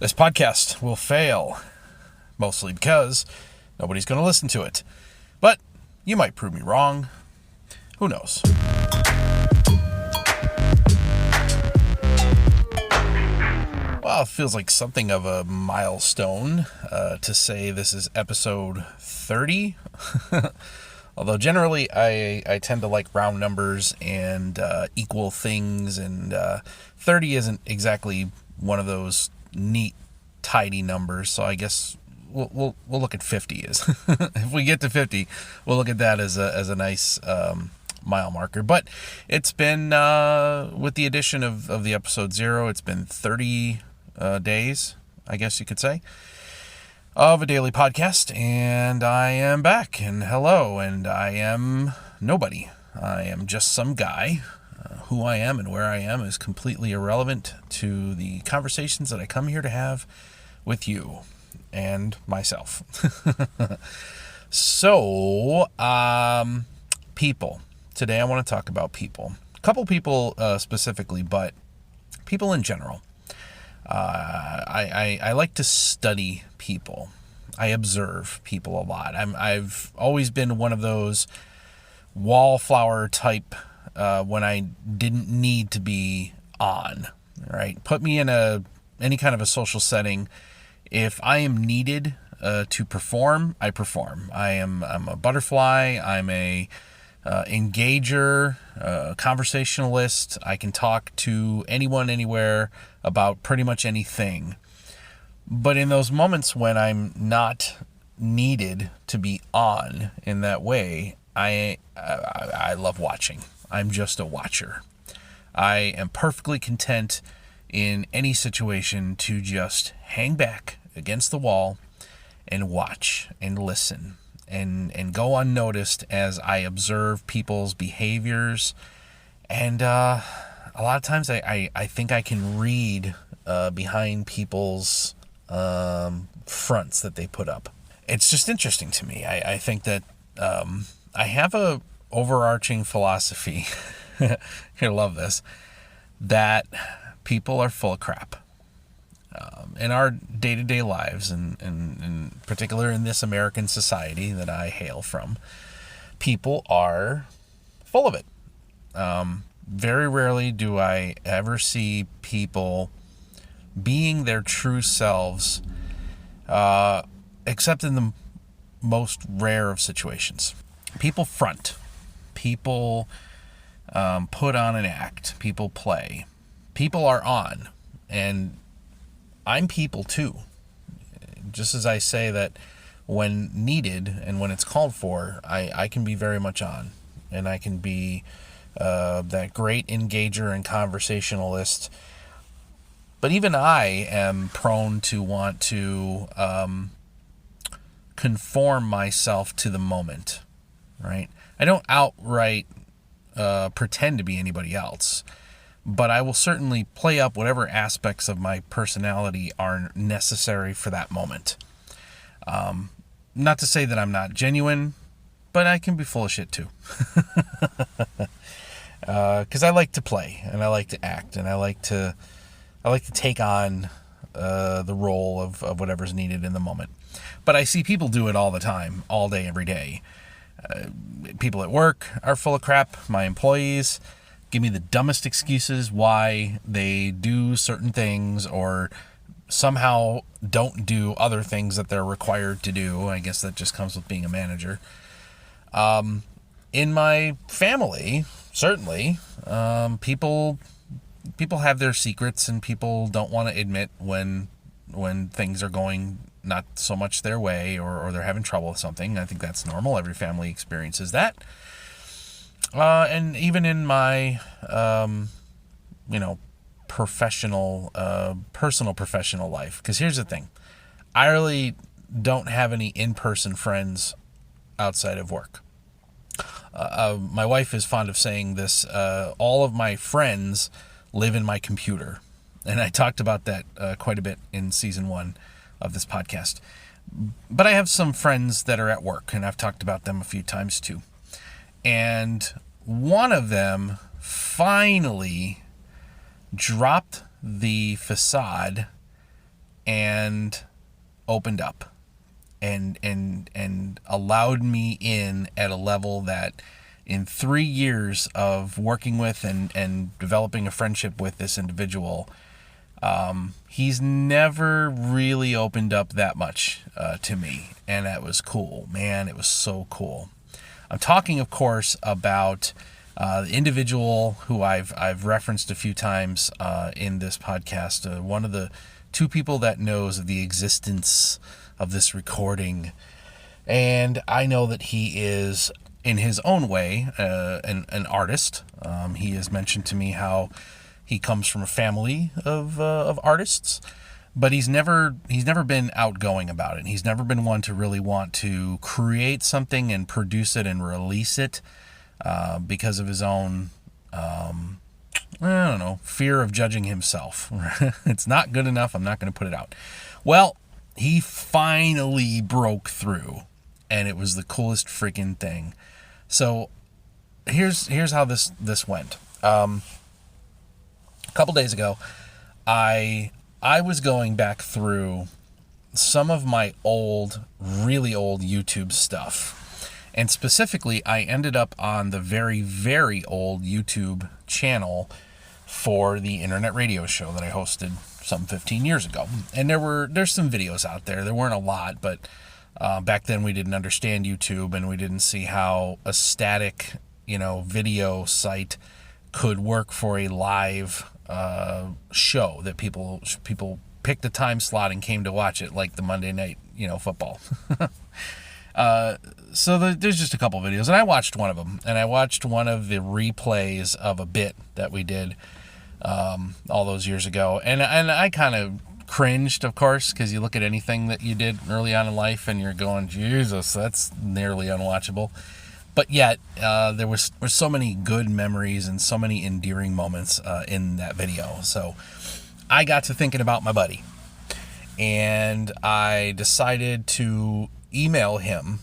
This podcast will fail, mostly because nobody's going to listen to it. But you might prove me wrong. Who knows? Well, it feels like something of a milestone to say this is episode 30. Although generally I tend to like round numbers and equal things, and 30 isn't exactly one of those neat, tidy numbers. So I guess we'll look at 50 as if we get to 50, we'll look at that as a nice mile marker. But it's been with the addition of the episode 0, it's been 30 days, I guess you could say, of a daily podcast, and I am back, and hello, and I am nobody. I am just some guy. Who I am and where I am is completely irrelevant to the conversations that I come here to have with you and myself. So, people. Today I want to talk about people. A couple people specifically, but people in general. I like to study people. I observe people a lot. I've always been one of those wallflower type when I didn't need to be on, right? Put me in any kind of a social setting. If I am needed to perform, I perform. I'm a butterfly. I'm a engager, conversationalist. I can talk to anyone, anywhere about pretty much anything. But in those moments when I'm not needed to be on in that way, I love watching. I'm just a watcher. I am perfectly content in any situation to just hang back against the wall and watch and listen and go unnoticed as I observe people's behaviors. And a lot of times I think I can read behind people's fronts that they put up. It's just interesting to me. I think that I have a overarching philosophy, you're gonna love this, that people are full of crap. In our day-to-day lives, and in particular in this American society that I hail from, people are full of it. Very rarely do I ever see people being their true selves, except in the most rare of situations. People front. People put on an act. People play. People are on. And I'm people too. Just as I say that when needed and when it's called for, I can be very much on. And I can be that great engager and conversationalist. But even I am prone to want to conform myself to the moment, right? I don't outright pretend to be anybody else, but I will certainly play up whatever aspects of my personality are necessary for that moment. Not to say that I'm not genuine, but I can be full of shit too. Because I like to play, and I like to act, and I like to take on the role of whatever's needed in the moment. But I see people do it all the time, all day, every day. People at work are full of crap. My employees give me the dumbest excuses why they do certain things or somehow don't do other things that they're required to do. I guess that just comes with being a manager. In my family, certainly, people have their secrets, and people don't want to admit when things are going not so much their way, or they're having trouble with something. I think that's normal. Every family experiences that. And even in my, personal life. Because here's the thing. I really don't have any in-person friends outside of work. My wife is fond of saying this. All of my friends live in my computer. And I talked about that quite a bit in season 1 of this podcast. But I have some friends that are at work, and I've talked about them a few times too. And one of them finally dropped the facade and opened up and allowed me in at a level that in 3 years of working with and developing a friendship with this individual, he's never really opened up that much to me. And that was cool, man. It was so cool. I'm talking, of course, about the individual who I've referenced a few times in this podcast, one of the two people that knows of the existence of this recording. And I know that he is, in his own way, an artist. He has mentioned to me how he comes from a family of artists, but he's never been outgoing about it. He's never been one to really want to create something and produce it and release it because of his own, I don't know, fear of judging himself. It's not good enough. I'm not going to put it out. Well, he finally broke through, and it was the coolest freaking thing. So here's how this went. A couple days ago, I was going back through some of my really old YouTube stuff. And specifically, I ended up on the very, very old YouTube channel for the internet radio show that I hosted some 15 years ago. And there's some videos out there. There weren't a lot, but back then we didn't understand YouTube, and we didn't see how a static, video site could work for a live show that people picked a time slot and came to watch it, like the Monday night, football. So there's just a couple videos, and I watched one of them, and I watched one of the replays of a bit that we did all those years ago, and I kind of cringed, of course, because you look at anything that you did early on in life, and you're going, Jesus, that's nearly unwatchable. But yet, there were so many good memories and so many endearing moments in that video. So I got to thinking about my buddy, and I decided to email him.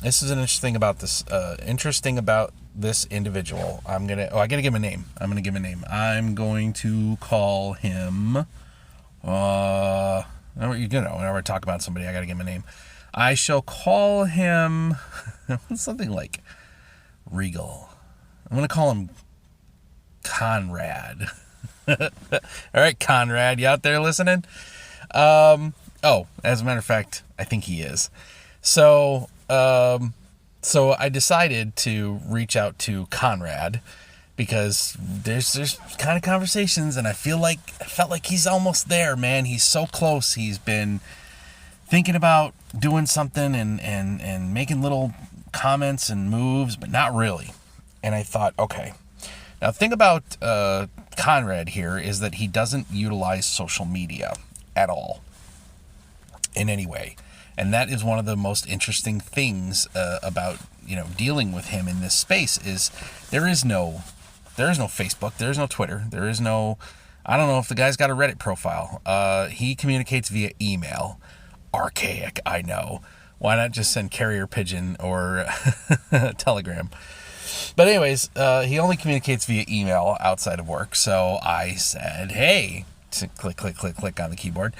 This is an interesting about this individual. I gotta give him a name. I'm going to call him, whenever I talk about somebody, I gotta give him a name. I shall call him something like Regal. I'm gonna call him Conrad. All right, Conrad, you out there listening? As a matter of fact, I think he is. So I decided to reach out to Conrad because there's kind of conversations, and I felt like he's almost there, man. He's so close. He's been thinking about doing something and making little comments and moves, but not really. And I thought, okay. Now, the thing about Conrad here is that he doesn't utilize social media at all in any way. And that is one of the most interesting things about, dealing with him in this space is there is no Facebook, there is no Twitter, there is no, I don't know if the guy's got a Reddit profile. He communicates via email. Archaic, I know. Why not just send carrier pigeon or Telegram? But anyways, he only communicates via email outside of work. So I said, hey, click on the keyboard.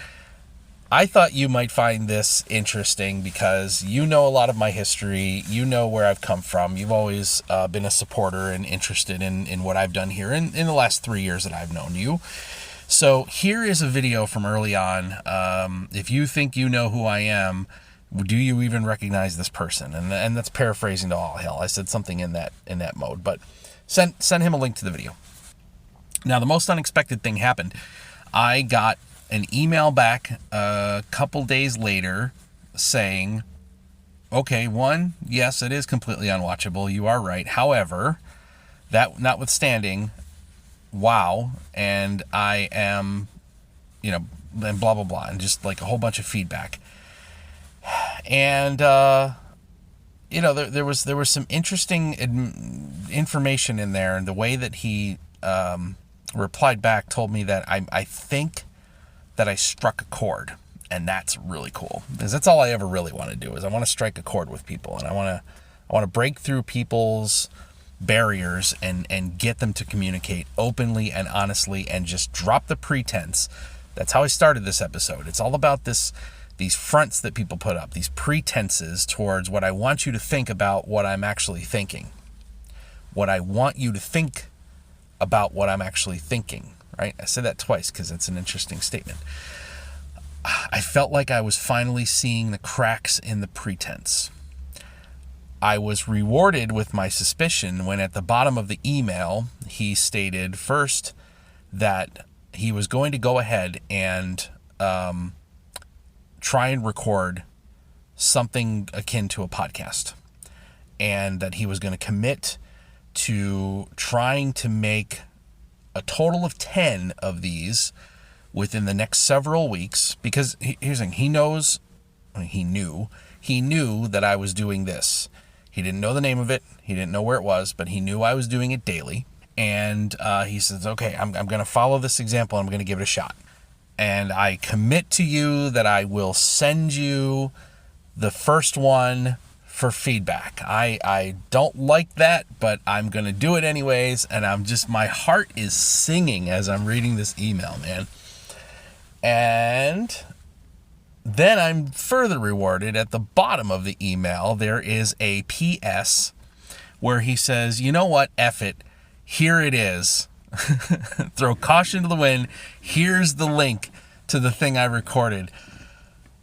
I thought you might find this interesting because you know a lot of my history. You know where I've come from. You've always been a supporter and interested in what I've done here in the last 3 years that I've known you. So here is a video from early on. If you think you know who I am, do you even recognize this person? And that's paraphrasing to all hell. I said something in that mode, but send him a link to the video. Now, the most unexpected thing happened. I got an email back a couple days later saying, okay, yes, it is completely unwatchable. You are right. However, that notwithstanding, wow, and I am, and blah, blah, blah, and just like a whole bunch of feedback. And, there was some interesting information in there, and the way that he replied back told me that I think that I struck a chord, and that's really cool, because that's all I ever really want to do is I want to strike a chord with people, and I want to break through people's barriers and get them to communicate openly and honestly and just drop the pretense That's how I started this episode. It's all about these fronts that people put up, these pretenses towards what I want you to think about what I'm actually thinking. What I want you to think about what I'm actually thinking, right? I said that twice because it's an interesting statement. I felt like I was finally seeing the cracks in the pretense. I was rewarded with my suspicion when at the bottom of the email, he stated first that he was going to go ahead and try and record something akin to a podcast, and that he was going to commit to trying to make a total of 10 of these within the next several weeks, because here's the thing, he knew that I was doing this. He didn't know the name of it, he didn't know where it was, but he knew I was doing it daily. And he says, okay, I'm going to follow this example, I'm going to give it a shot. And I commit to you that I will send you the first one for feedback. I don't like that, but I'm going to do it anyways. And my heart is singing as I'm reading this email, man. And then I'm further rewarded. At the bottom of the email, there is a PS where he says, you know what, F it, here it is. Throw caution to the wind. Here's the link to the thing I recorded.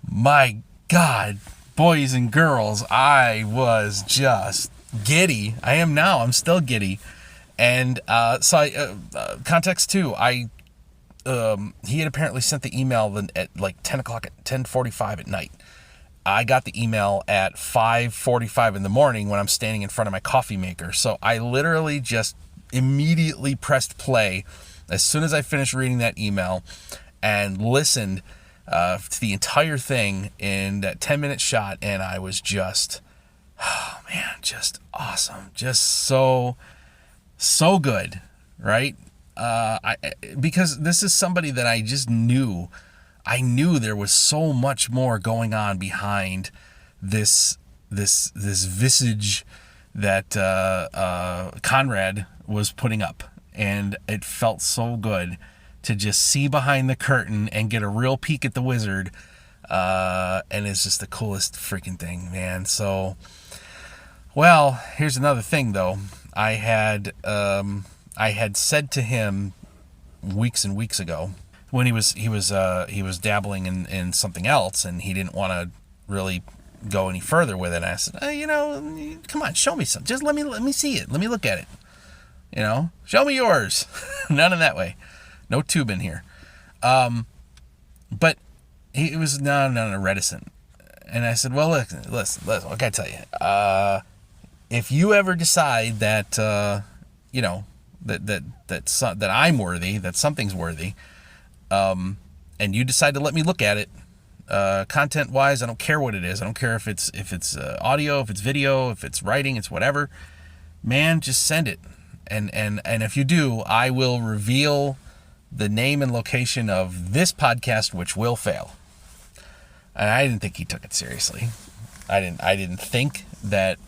My God, boys and girls, I was just giddy. I am now. I'm still giddy. And context too, he had apparently sent the email at like 10 o'clock at 10:45 at night. I got the email at 5:45 in the morning when I'm standing in front of my coffee maker. So I literally just immediately pressed play as soon as I finished reading that email and listened to the entire thing in that 10-minute shot. And I was just, oh man, just awesome. Just so good, right? Because this is somebody that I just knew. I knew there was so much more going on behind this visage that Conrad was putting up, and it felt so good to just see behind the curtain and get a real peek at the wizard. And it's just the coolest freaking thing, man. So, well, here's another thing though. I had said to him weeks and weeks ago when he was dabbling in something else and he didn't want to really go any further with it. I said, come on, show me some. Just let me see it. Let me look at it. Show me yours. None in that way. No tubing here. But he was no reticent. And I said, well, listen, I gotta tell you, if you ever decide that, that I'm worthy, that something's worthy, and you decide to let me look at it, content wise, I don't care what it is. I don't care if it's audio, if it's video, if it's writing, it's whatever, man, just send it. And if you do, I will reveal the name and location of this podcast, which will fail. And I didn't think he took it seriously. I didn't think that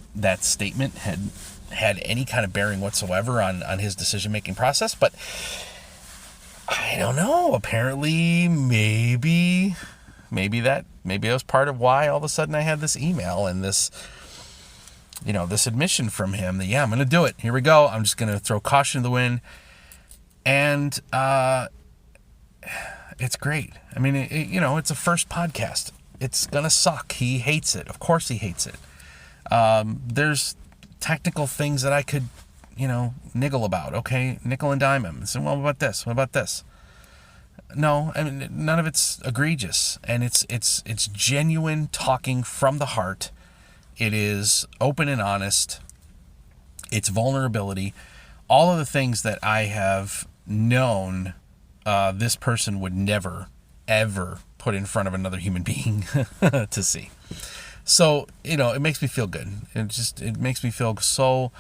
statement had any kind of bearing whatsoever on his decision-making process, but I don't know. Apparently, maybe that was part of why all of a sudden I had this email and this admission from him that, yeah, I'm going to do it. Here we go. I'm just going to throw caution to the wind. And it's great. I mean, it's a first podcast. It's going to suck. He hates it. Of course he hates it. There's technical things that I could, niggle about. Okay, nickel and dime him. So, well, what about this? What about this? No, I mean, none of it's egregious. And it's genuine talking from the heart. It is open and honest. It's vulnerability. All of the things that I have known this person would never, ever put in front of another human being to see. So, it makes me feel good. It makes me feel so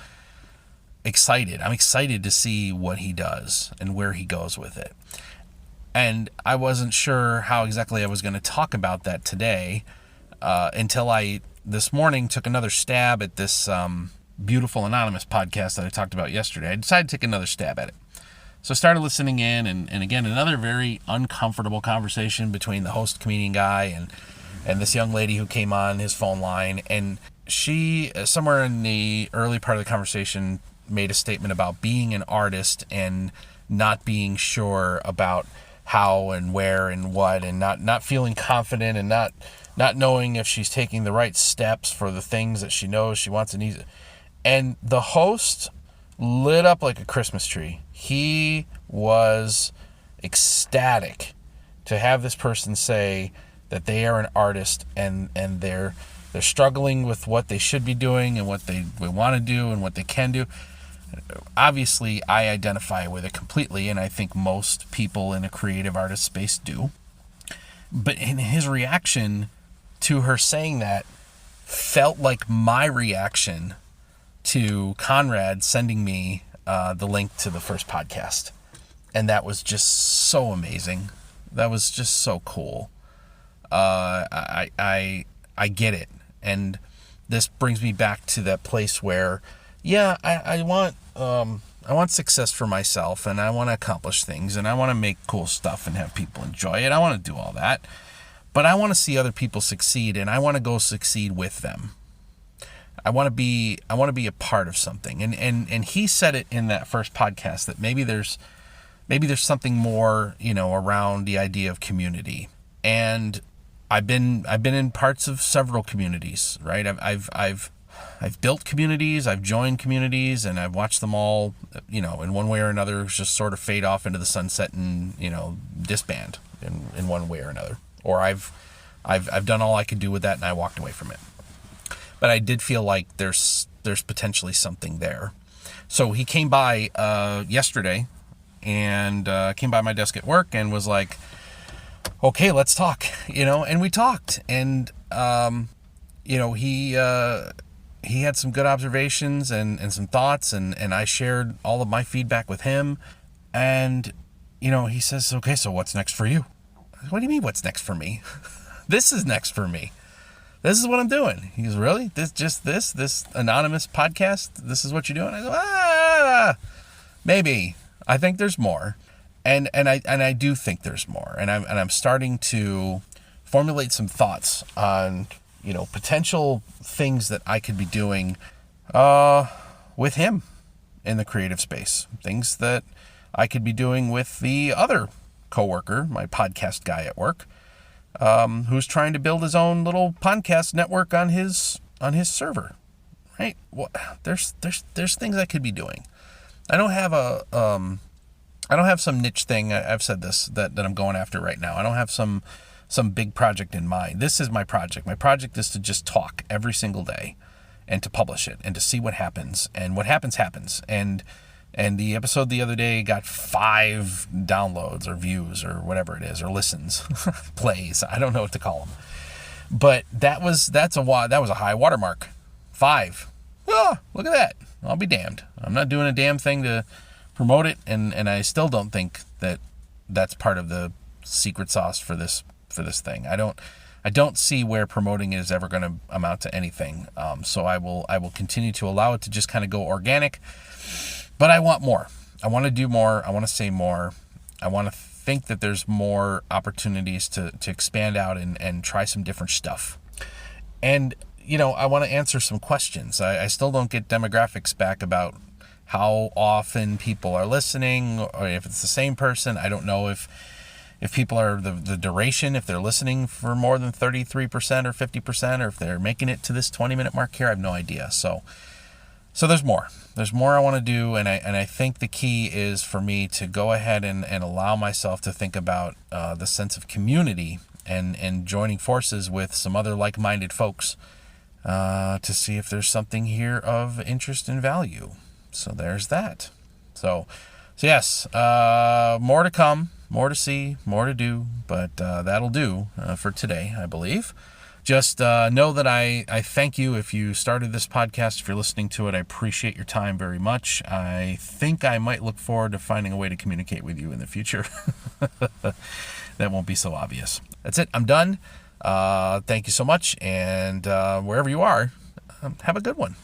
excited. I'm excited to see what he does and where he goes with it. And I wasn't sure how exactly I was going to talk about that today until I, this morning, took another stab at this beautiful anonymous podcast that I talked about yesterday. I decided to take another stab at it. So I started listening in, and again, another very uncomfortable conversation between the host comedian guy and this young lady who came on his phone line. And she, somewhere in the early part of the conversation, made a statement about being an artist and not being sure about how and where and what, and not feeling confident, and not knowing if she's taking the right steps for the things that she knows she wants and needs. And the host lit up like a Christmas tree. He was ecstatic to have this person say that they are an artist, and they're struggling with what they should be doing and what they want to do and what they can do. Obviously, I identify with it completely, and I think most people in a creative artist space do. But in his reaction to her saying that felt like my reaction to Conrad sending me the link to the first podcast. And that was just so amazing. That was just so cool. I get it. And this brings me back to that place where, yeah, I want success for myself, and I want to accomplish things, and I want to make cool stuff and have people enjoy it. I want to do all that. But I want to see other people succeed, and I want to go succeed with them. I want to be a part of something. And he said it in that first podcast that maybe there's something more, around the idea of community. And I've been in parts of several communities, right? I've built communities, I've joined communities, and I've watched them all, in one way or another, just sort of fade off into the sunset and, disband in one way or another. Or I've done all I could do with that, and I walked away from it. But I did feel like there's potentially something there. So he came by yesterday, and came by my desk at work and was like, okay, let's talk, and we talked. And, he had some good observations and some thoughts, and I shared all of my feedback with him. And, he says, okay, so what's next for you? What do you mean, what's next for me? This is next for me. This is what I'm doing. He goes, really? This anonymous podcast? This is what you're doing? I go, maybe. I think there's more. And I do think there's more. And I'm starting to formulate some thoughts on, potential things that I could be doing with him in the creative space. Things that I could be doing with the other coworker, my podcast guy at work, who's trying to build his own little podcast network on his server, right? Well, there's things I could be doing. I don't have some niche thing. I've said this that I'm going after right now. I don't have some big project in mind. This is my project. My project is to just talk every single day, and to publish it, and to see what happens. And what happens. And the episode the other day got 5 downloads or views or whatever it is, or listens, plays. I don't know what to call them. But that was a high watermark. 5. Oh, look at that. I'll be damned. I'm not doing a damn thing to promote it, and I still don't think that that's part of the secret sauce for this thing. I don't see where promoting it is ever going to amount to anything. So I will continue to allow it to just kind of go organic. But I want more. I want to do more. I want to say more. I want to think that there's more opportunities to expand out and try some different stuff. And, I want to answer some questions. I still don't get demographics back about how often people are listening, or if it's the same person. I don't know if people are the duration, if they're listening for more than 33% or 50%, or if they're making it to this 20-minute mark here. I have no idea. So there's more. There's more I want to do, and I think the key is for me to go ahead and allow myself to think about the sense of community and joining forces with some other like-minded folks to see if there's something here of interest and value. So there's that. So yes, more to come, more to see, more to do, but that'll do for today, I believe. Just know that I thank you if you started this podcast. If you're listening to it, I appreciate your time very much. I think I might look forward to finding a way to communicate with you in the future. That won't be so obvious. That's it. I'm done. Thank you so much. And wherever you are, have a good one.